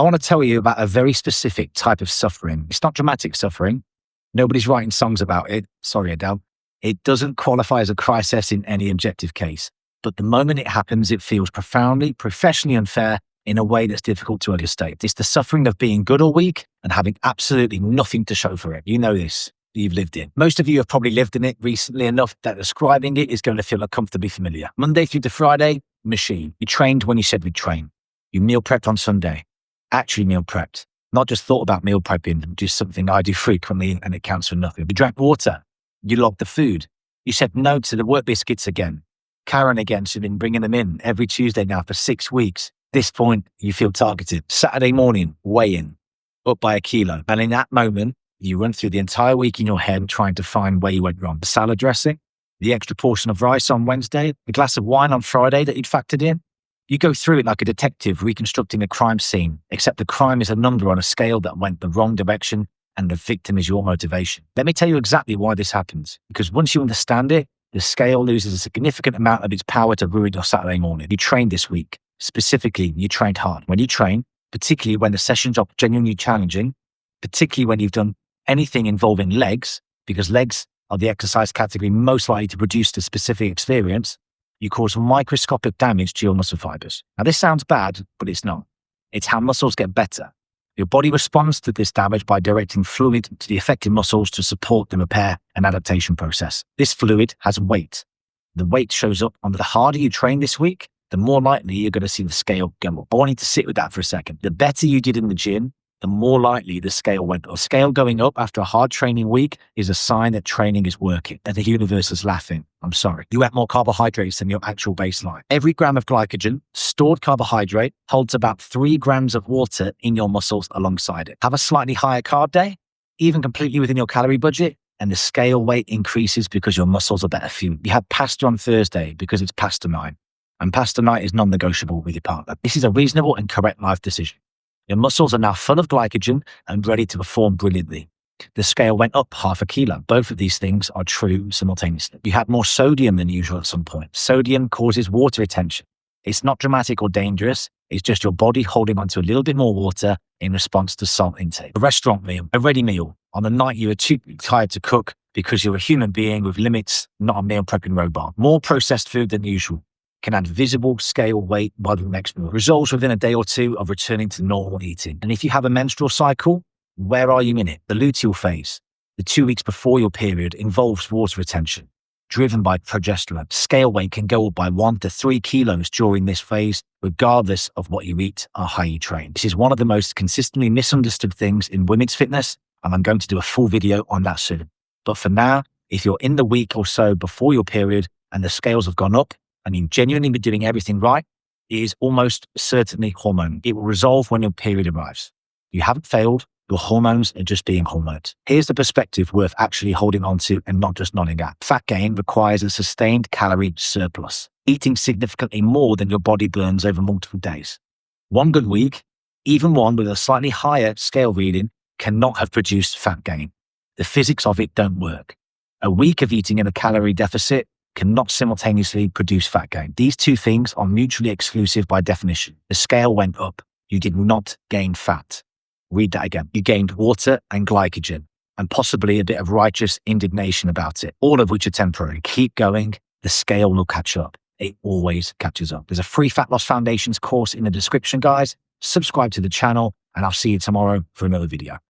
I want to tell you about a very specific type of suffering. It's not dramatic suffering. Nobody's writing songs about it. Sorry, Adele. It doesn't qualify as a crisis in any objective case. But the moment it happens, it feels profoundly, professionally unfair in a way that's difficult to understate. It's the suffering of being good all week and having absolutely nothing to show for it. You know this. You've lived it. Most of you have probably lived in it recently enough that describing it is going to feel uncomfortably familiar. Monday through to Friday, machine. You trained when you said we'd train. You meal prepped on Sunday. Actually meal prepped. Not just thought about meal prepping, just something I do frequently and it counts for nothing. You drank water. You logged the food. You said no to the work biscuits again. Karen again, she's been bringing them in every Tuesday now for 6 weeks. At this point, you feel targeted. Saturday morning, weigh-in, up by a kilo. And in that moment, you run through the entire week in your head trying to find where you went wrong. The salad dressing, the extra portion of rice on Wednesday, the glass of wine on Friday that you'd factored in. You go through it like a detective reconstructing a crime scene, except the crime is a number on a scale that went the wrong direction and the victim is your motivation. Let me tell you exactly why this happens. Because once you understand it, the scale loses a significant amount of its power to ruin your Saturday morning. You trained this week. Specifically, you trained hard. When you train, particularly when the sessions are genuinely challenging, particularly when you've done anything involving legs, because legs are the exercise category most likely to produce the specific experience, you cause microscopic damage to your muscle fibers. Now, this sounds bad, but it's not. It's how muscles get better. Your body responds to this damage by directing fluid to the affected muscles to support the repair and adaptation process. This fluid has weight. The weight shows up on the harder you train this week, the more likely you're going to see the scale go up. I want you to sit with that for a second. The better you did in the gym, the more likely the scale went up. Scale going up after a hard training week is a sign that training is working, that the universe is laughing. I'm sorry. You ate more carbohydrates than your actual baseline. Every gram of glycogen, stored carbohydrate, holds about 3 grams of water in your muscles alongside it. Have a slightly higher carb day, even completely within your calorie budget, and the scale weight increases because your muscles are better fueled. You had pasta on Thursday because it's pasta night, and pasta night is non-negotiable with your partner. This is a reasonable and correct life decision. Your muscles are now full of glycogen and ready to perform brilliantly. The scale went up 0.5 kilo. Both of these things are true simultaneously. You had more sodium than usual at some point. Sodium causes water retention. It's not dramatic or dangerous. It's just your body holding onto a little bit more water in response to salt intake. A restaurant meal, a ready meal, on the night you were too tired to cook because you're a human being with limits, not a meal prepping robot. More processed food than usual can add visible scale weight by the next meal. Results within a day or two of returning to normal eating. And if you have a menstrual cycle, where are you in it? The luteal phase, the 2 weeks before your period, involves water retention, driven by progesterone. Scale weight can go up by 1 to 3 kilos during this phase, regardless of what you eat or how you train. This is one of the most consistently misunderstood things in women's fitness, and I'm going to do a full video on that soon. But for now, if you're in the week or so before your period and the scales have gone up, and you've genuinely been doing everything right, it is almost certainly hormonal. It will resolve when your period arrives. You haven't failed. Your hormones are just being hormones. Here's the perspective worth actually holding on to and not just nodding at. Fat gain requires a sustained calorie surplus, eating significantly more than your body burns over multiple days. One good week, even one with a slightly higher scale reading, cannot have produced fat gain. The physics of it don't work. A week of eating in a calorie deficit cannot simultaneously produce fat gain. These two things are mutually exclusive by definition. The scale went up. You did not gain fat. Read that again. You gained water and glycogen, and possibly a bit of righteous indignation about it, all of which are temporary. Keep going. The scale will catch up. It always catches up. There's a free Fat Loss Foundations course in the description, guys. Subscribe to the channel, and I'll see you tomorrow for another video.